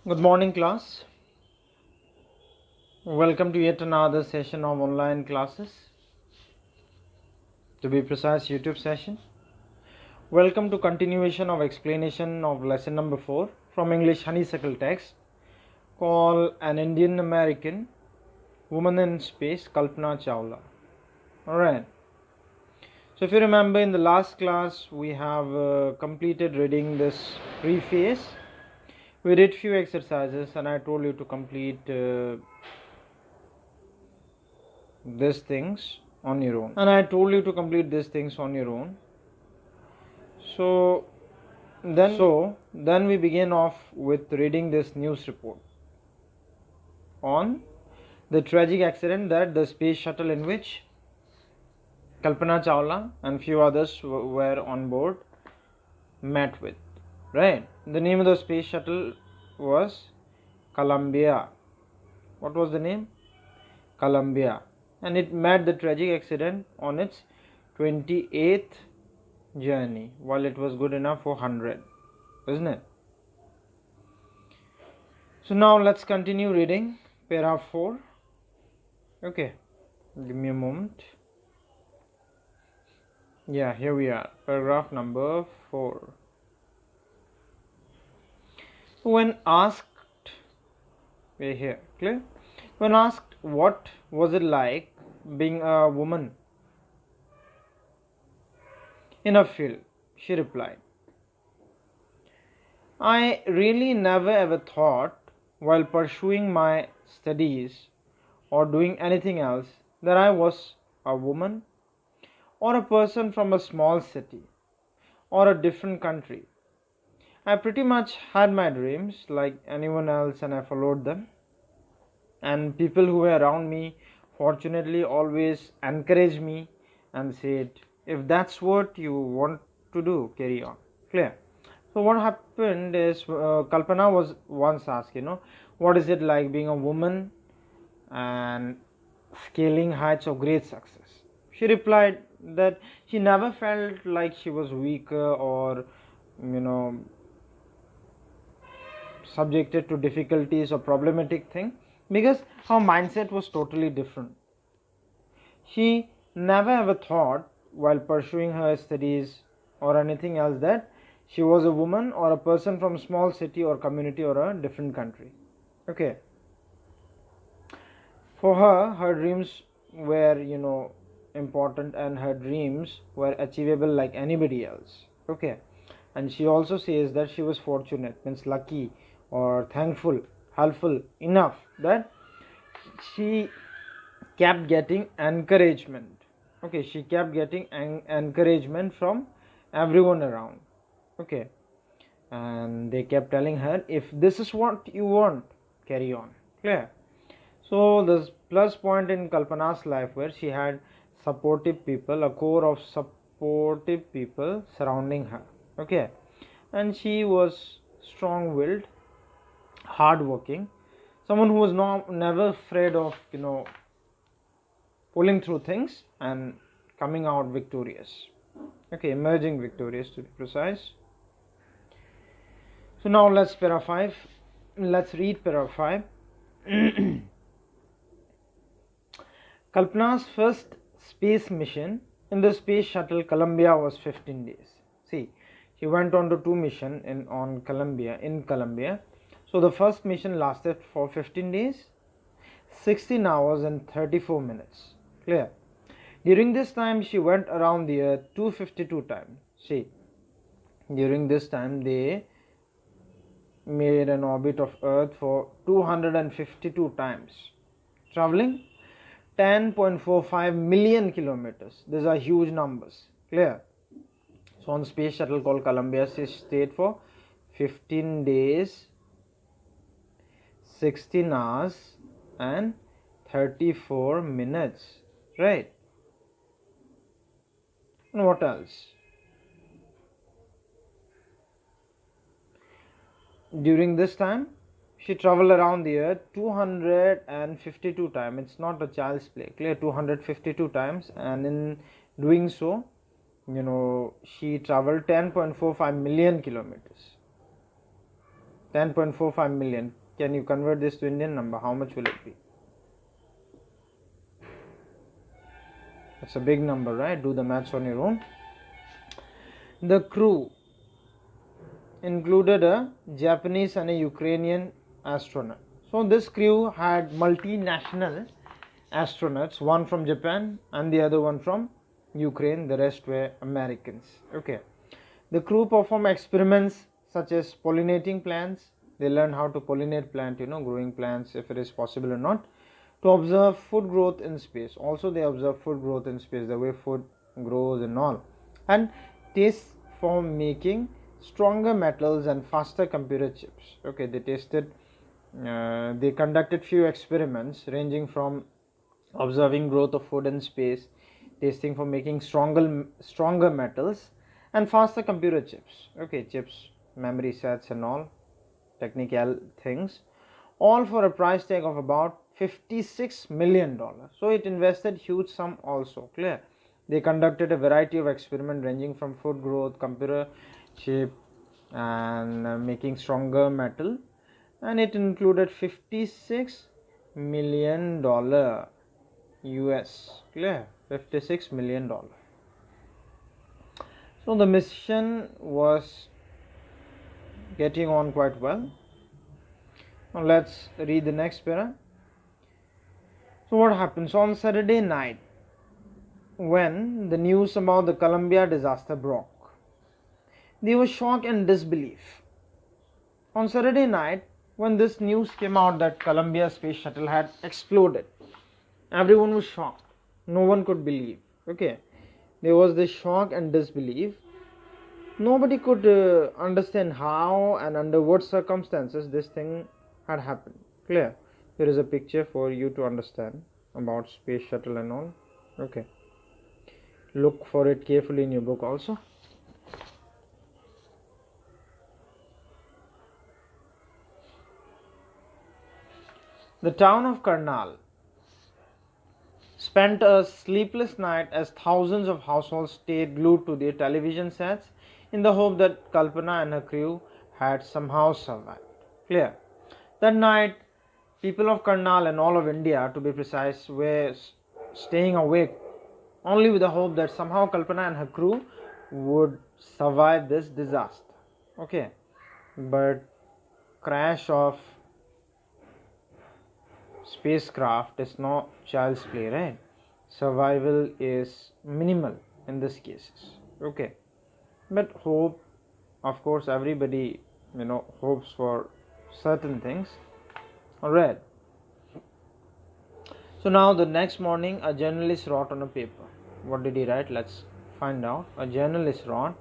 Good morning, class. Welcome to yet another session of online classes. To be precise, YouTube session. Welcome to continuation of explanation of lesson number 4 from English Honeysuckle text called An Indian American Woman in Space, Kalpana Chawla. Alright. So if you remember, in the last class we have completed reading this preface. We did few exercises and I told you to complete these things on your own, and I told you to complete these things on your own. So then we begin off with reading this news report on the tragic accident that the space shuttle in which Kalpana Chawla and few others were on board met with. Right, the name of the space shuttle was Columbia. What was the name? Columbia. And it met the tragic accident on its 28th journey, while it was good enough for 100, isn't it? So now let's continue reading paragraph 4. Okay, give me a moment. Yeah, here we are, paragraph number 4. When asked, we're here, clear? When asked what was it like being a woman in a field, she replied, I really never ever thought while pursuing my studies or doing anything else that I was a woman or a person from a small city or a different country. I pretty much had my dreams like anyone else and I followed them. And people who were around me fortunately always encouraged me and said, if that's what you want to do, carry on. Clear? So what happened is Kalpana was once asked, what is it like being a woman and scaling heights of great success? She replied that she never felt like she was weaker or, subjected to difficulties or problematic thing, because her mindset was totally different. She never ever thought while pursuing her studies or anything else that she was a woman or a person from small city or community or a different country. Okay, for her dreams were important and her dreams were achievable like anybody else. Okay, and she also says that she was fortunate, means lucky or thankful, helpful enough that she kept getting encouragement. Okay, she kept getting encouragement from everyone around. Okay, and they kept telling her, if this is what you want, carry on. Clear? So the plus point in Kalpana's life where she had supportive people, a core of supportive people surrounding her. Okay, and she was strong-willed, hardworking, someone who was never afraid of pulling through things and coming out victorious. Okay, emerging victorious to be precise. So now let's read paragraph 5. Kalpana's first space mission in the space shuttle Columbia was 15 days. See, she went on to 2 missions in Columbia. So the first mission lasted for 15 days, 16 hours and 34 minutes. Clear? During this time she went around the earth 252 times. See, during this time they made an orbit of earth for 252 times, traveling 10.45 million kilometers. These are huge numbers. Clear? So on space shuttle called Columbia, she stayed for 15 days, 16 hours and 34 minutes. Right? And what else? During this time she traveled around the earth 252 times. It's not a child's play. Clear? 252 times, and in doing so she traveled 10.45 million kilometers. 10.45 million. Can you convert this to Indian number? How much will it be? It's a big number, right? Do the maths on your own. The crew included a Japanese and a Ukrainian astronaut. So this crew had multinational astronauts, one from Japan and the other one from Ukraine. The rest were Americans. Okay. The crew performed experiments such as pollinating plants. They learned how to pollinate plant, growing plants, if it is possible or not, to observe food growth in space. Also they observe food growth in space, the way food grows and all, and tests for making stronger metals and faster computer chips. Okay, they conducted few experiments ranging from observing growth of food in space, testing for making stronger metals and faster computer chips. Okay, chips, memory sets and all technical things, all for a price tag of about $56 million. So it invested huge sum also. Clear? They conducted a variety of experiments ranging from food growth, computer chip, and making stronger metal, and it included $56 million US. Clear? $56 million. So the mission was getting on quite well. Now let's read the next para. So what happens on Saturday night when the news about the Columbia disaster broke? They were shocked and disbelief. On Saturday night when this news came out that Columbia space shuttle had exploded, everyone was shocked. No one could believe. Okay, there was this shock and disbelief. Nobody could understand how and under what circumstances this thing had happened. Clear? Here is a picture for you to understand about space shuttle and all. Okay, look for it carefully in your book also. The town of Karnal spent a sleepless night as thousands of households stayed glued to their television sets in the hope that Kalpana and her crew had somehow survived. Clear? That night, people of Karnal and all of India, to be precise, were staying awake only with the hope that somehow Kalpana and her crew would survive this disaster. Okay, but crash of spacecraft is not child's play, right? Survival is minimal in these cases. Okay, but hope, of course, everybody hopes for certain things. Alright, so now the next morning a journalist wrote on a paper. What did he write? Let's find out. A journalist wrote,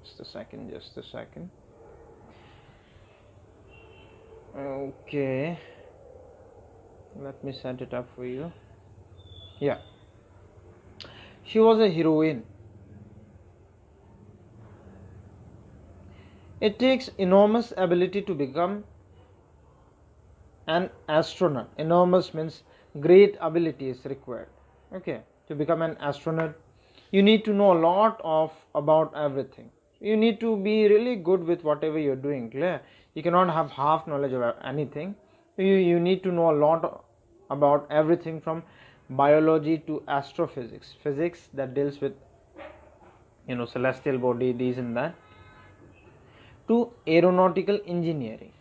just a second. Okay, let me set it up for you. Yeah, she was a heroine. It takes enormous ability to become an astronaut. Enormous means great ability is required. Okay, to become an astronaut, you need to know a lot about everything. You need to be really good with whatever you're doing. Clear? You cannot have half knowledge of anything. You need to know a lot about everything from biology to astrophysics, physics that deals with celestial body, these and that, to aeronautical engineering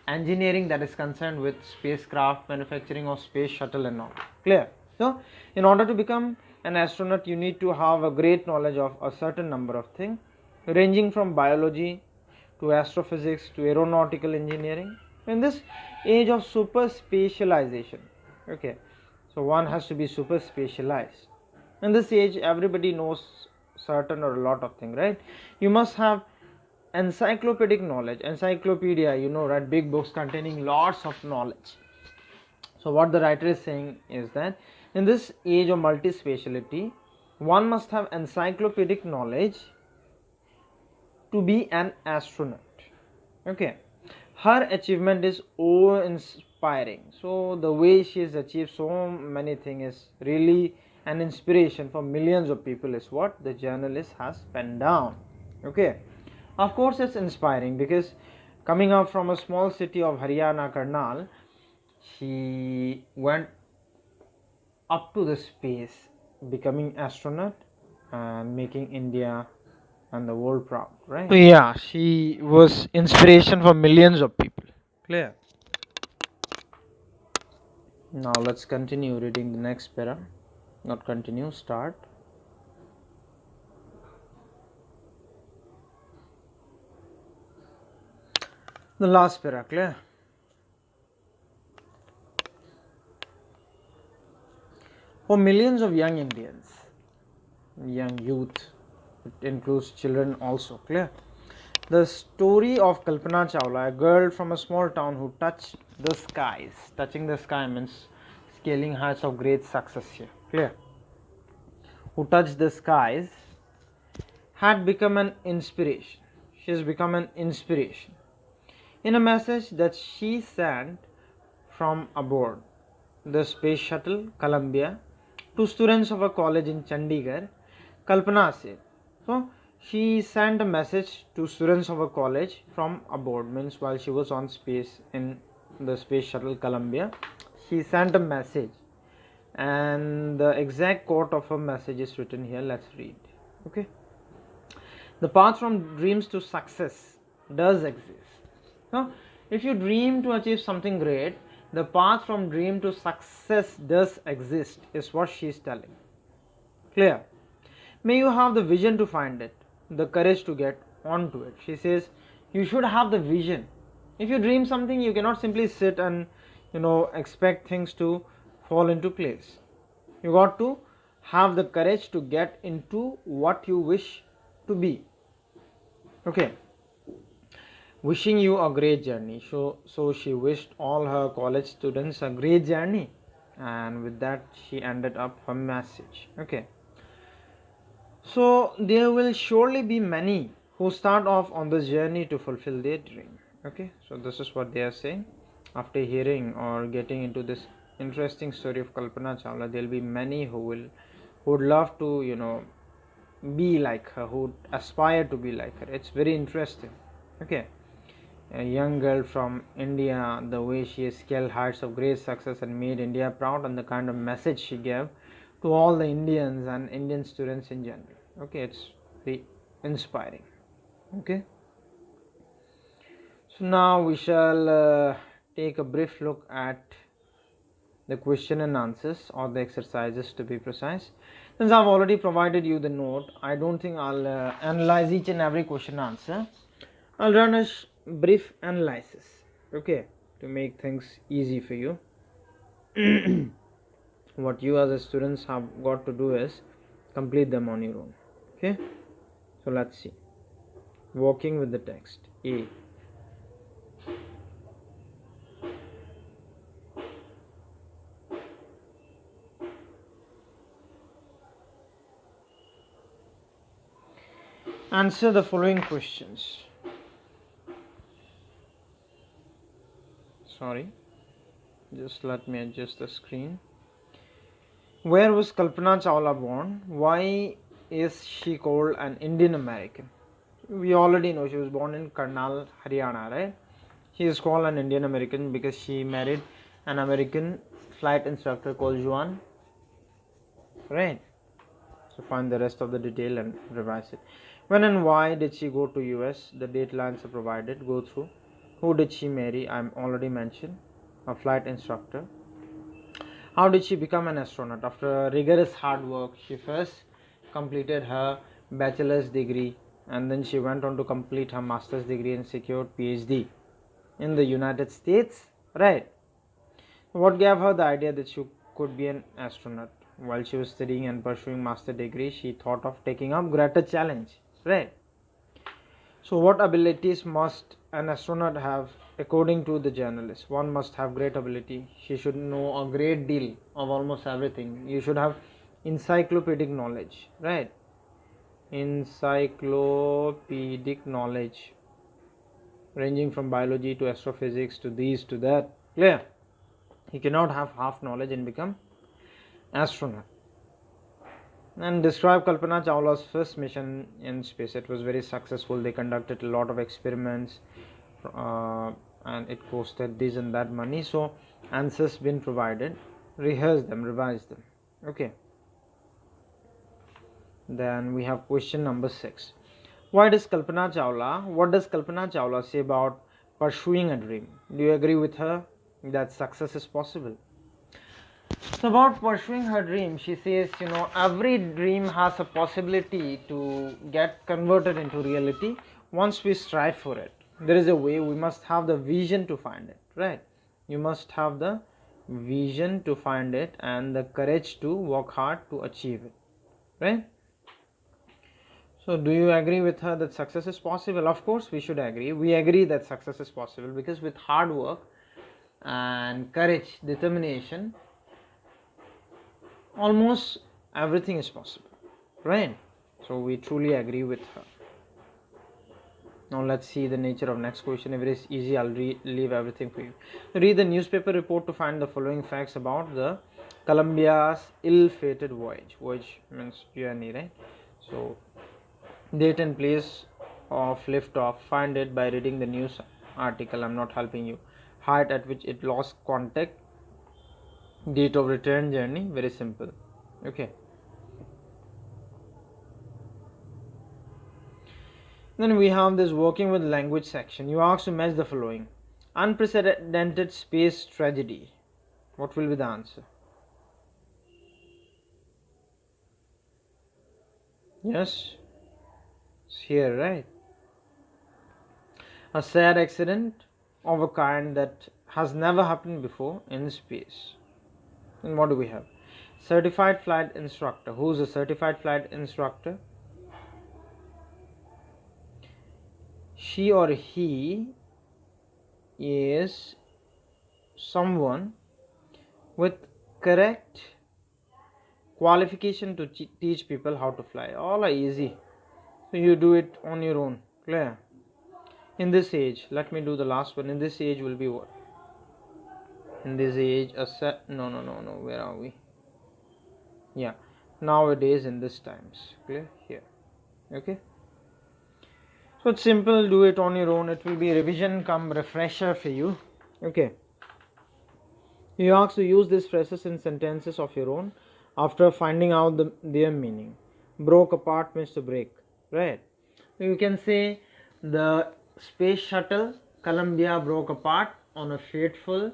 that is concerned with spacecraft manufacturing or space shuttle and all. Clear? So in order to become an astronaut, you need to have a great knowledge of a certain number of things, ranging from biology to astrophysics to aeronautical engineering. In this age of super specialization, okay, so one has to be super specialized. In this age, everybody knows certain or a lot of things, right? You must have encyclopedic knowledge. Encyclopedia, right? Big books containing lots of knowledge. So what the writer is saying is that in this age of multi-speciality, one must have encyclopedic knowledge to be an astronaut. Okay, her achievement is awe-inspiring. So the way she has achieved so many things is really an inspiration for millions of people, is what the journalist has penned down. Okay, Of course, it's inspiring because coming up from a small city of Haryana, Karnal, she went up to the space, becoming astronaut and making India and the world proud, right? So yeah, she was inspiration for millions of people. Clear. Now let's continue reading the next para. Not continue, start. The last para, clear. For millions of young Indians, young youth, it includes children also, clear. The story of Kalpana Chawla, a girl from a small town who touched the skies. Touching the sky means scaling heights of great success here, clear. Who touched the skies had become an inspiration. She has become an inspiration. In a message that she sent from aboard the space shuttle Columbia to students of a college in Chandigarh, Kalpana said. So she sent a message to students of a college from aboard, means while she was on space in the space shuttle Columbia, she sent a message, and the exact quote of her message is written here. Let's read. Okay. The path from dreams to success does exist. Now, if you dream to achieve something great, the path from dream to success does exist, is what she is telling. Clear? May you have the vision to find it, the courage to get onto it. She says you should have the vision. If you dream something, you cannot simply sit and expect things to fall into place. You got to have the courage to get into what you wish to be. Okay. Wishing you a great journey. So she wished all her college students a great journey, and with that she ended up her message. Okay. So there will surely be many who start off on this journey to fulfill their dream. Okay. So this is what they are saying. After hearing or getting into this interesting story of Kalpana Chawla, there will be many who would love to be like her, who would aspire to be like her. It's very interesting. Okay. A young girl from India, the way she scaled heights of great success and made India proud, and the kind of message she gave to all the Indians and Indian students in general. Okay, it's very inspiring. Okay, so now we shall take a brief look at the question and answers, or the exercises to be precise. Since I've already provided you the note, I don't think I'll analyze each and every question answer. I'll run a brief analysis, okay, to make things easy for you. What you as a students have got to do is complete them on your own. Okay, so let's see. Walking with the text. A. Answer the following questions. Sorry, just let me adjust the screen. Where was Kalpana Chawla born? Why is she called an Indian American? We already know she was born in Karnal, Haryana, right? She is called an Indian American because she married an American flight instructor called Juan, right? So find the rest of the detail and revise it. When and why did she go to US? The date lines are provided. Go through. Who did she marry? I'm already mentioned. A flight instructor. How did she become an astronaut? After rigorous hard work, she first completed her bachelor's degree, and then she went on to complete her master's degree and secured PhD in the United States, right? What gave her the idea that she could be an astronaut? While she was studying and pursuing master degree, she thought of taking up greater challenge, right? So what abilities must an astronaut have? According to the journalist, one must have great ability. She should know a great deal of almost everything. You should have encyclopedic knowledge, right? Encyclopedic knowledge, ranging from biology to astrophysics to these to that. Clear? You cannot have half knowledge and become astronaut. And describe Kalpana Chawla's first mission in space. It was very successful. They conducted a lot of experiments, uh, and it costed this and that money. So answers been provided. Rehearse them, revise them. Okay. Then we have question number 6. What does Kalpana Chawla say about pursuing a dream? Do you agree with her that success is possible? So about pursuing her dream, she says, every dream has a possibility to get converted into reality once we strive for it. There is a way. We must have the vision to find it, right? You must have the vision to find it and the courage to work hard to achieve it, right? So do you agree with her that success is possible? Of course we should agree. We agree that success is possible because with hard work and courage, determination, almost everything is possible, right? So we truly agree with her. Now let's see the nature of next question. If it is easy, I'll leave everything for you. Read the newspaper report to find the following facts about the Columbia's ill-fated voyage. Voyage means journey, right? So date and place of liftoff, find it by reading the news article. I'm not helping you. Height at which it lost contact, date of return journey, very simple. Okay. Then we have this working with language section. You are asked to match the following. Unprecedented space tragedy. What will be the answer? Yes, it's here, right? A sad accident of a kind that has never happened before in space. And what do we have? Certified flight instructor. Who's a certified flight instructor? She or he is someone with correct qualification to teach people how to fly. All are easy. So you do it on your own. Clear? In this age, let me do the last one. In this age will be what? In this age, a set. No. Where are we? Yeah. Nowadays, in this times. Clear? Here. Okay. So it's simple. Do it on your own. It will be revision come refresher for you. Okay. You ask to use these phrases in sentences of your own after finding out their meaning. Broke apart means to break, right? You can say the space shuttle Columbia broke apart on a fateful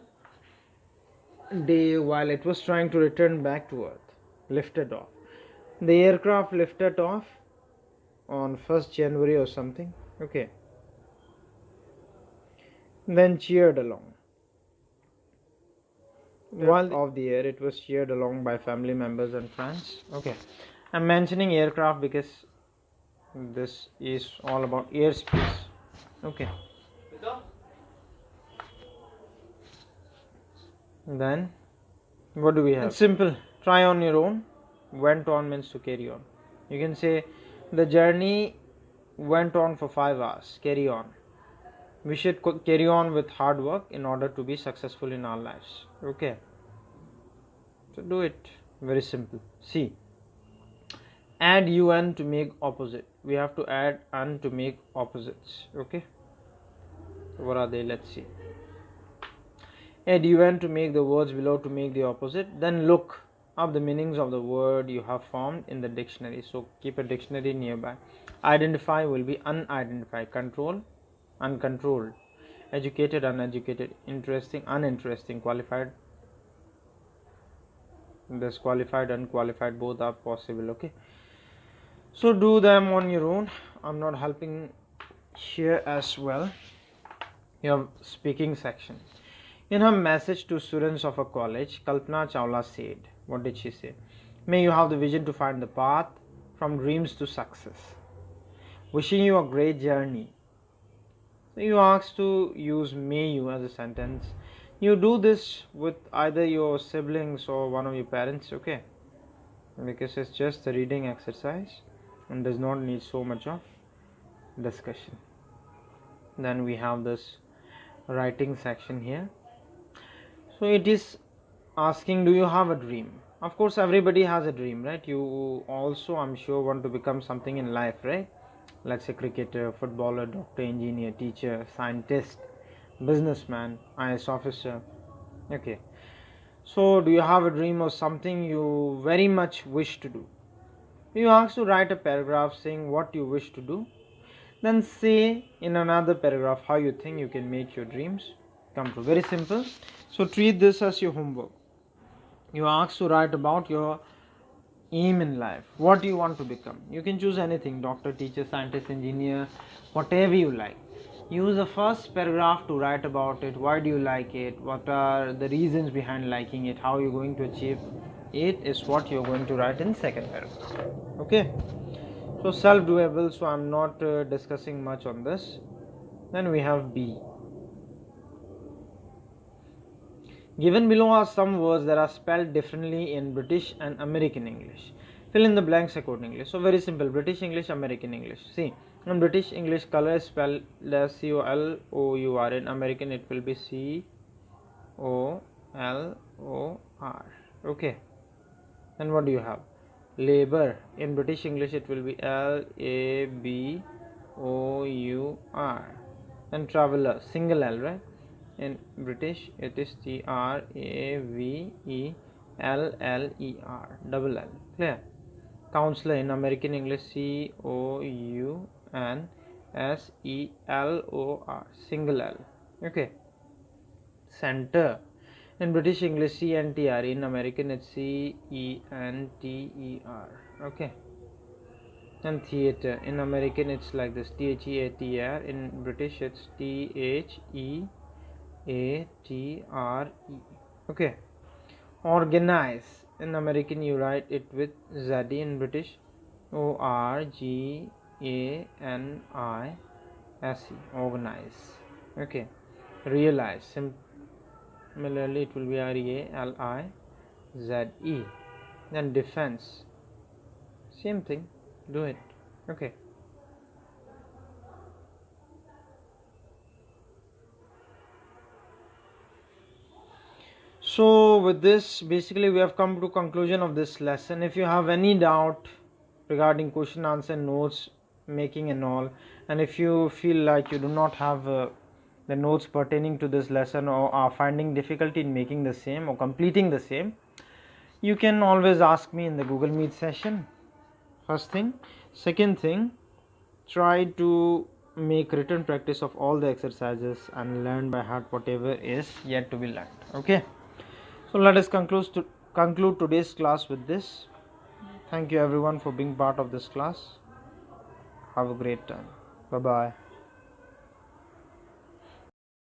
day while it was trying to return back to Earth. Lifted off. The aircraft lifted off on 1st January or something. Okay. Then cheered along. While of the air, it was cheered along by family members and friends. Okay. I'm mentioning aircraft because this is all about airspace. Okay. Then what do we have? It's simple. Try on your own. Went on means to carry on. You can say the journey went on for 5 hours. Carry on. We should carry on with hard work in order to be successful in our lives. Okay. So do it. Very simple. See. Add un to make opposite. We have to add un to make opposites. Okay. What are they? Let's see. Add un to make the words below to make the opposite. Then look up the meanings of the word you have formed in the dictionary. So keep a dictionary nearby. Identify will be unidentified. Control, uncontrolled. Educated, uneducated. Interesting, uninteresting. Qualified, disqualified, unqualified. Both are possible. Okay. So do them on your own. I'm not helping here as well. You have speaking section. In her message to students of a college, Kalpana Chawla said, what did she say? May you have the vision to find the path from dreams to success. Wishing you a great journey. So you asked to use may you as a sentence. You do this with either your siblings or one of your parents, okay? Because it's just a reading exercise and does not need so much of discussion. Then we have this writing section here. So it is asking, do you have a dream? Of course, everybody has a dream, right? You also, I'm sure, want to become something in life, right? Let's say cricketer, footballer, doctor, engineer, teacher, scientist, businessman, IS officer. Okay. So, do you have a dream or something you very much wish to do? You asked to write a paragraph saying what you wish to do. Then say in another paragraph how you think you can make your dreams come true. Very simple. So treat this as your homework. You are asked to write about your aim in life. What do you want to become? You can choose anything: doctor, teacher, scientist, engineer, whatever you like. Use the first paragraph to write about it. Why do you like it? What are the reasons behind liking it? How you're going to achieve it is what you're going to write in second paragraph. Okay. So self doable. So I'm not discussing much on this. Then we have B. Given below are some words that are spelled differently in British and American English. Fill in the blanks accordingly. So very simple: British English, American English. See, in British English, color is spelled as COLOUR. In American, it will be COLOR. Okay. And what do you have? Labor. In British English, it will be LABOUR. And traveler, single L, right? In British, it is TRAVELLER, double L. Clear? Counselor. In American English, COUNSELOR, single L. Okay. Center. In British English, CNTR. In American, it's CENTER. Okay. And theater. In American, it's like this: THEATR. In British, it's THEATRE. Okay. Organize. In American, you write it with ZD. In British, ORGANISE. Organize. Okay. Realize. Similarly, it will be REALIZE. Then defense. Same thing. Do it. Okay. So with this, basically we have come to conclusion of this lesson. If you have any doubt regarding question answer notes making and all, and if you feel like you do not have the notes pertaining to this lesson, or are finding difficulty in making the same or completing the same, you can always ask me in the Google Meet session. First thing. Second thing, try to make written practice of all the exercises and learn by heart whatever is yet to be learned. Okay. So let us conclude today's class with this. Thank you everyone for being part of this class. Have a great time. Bye bye.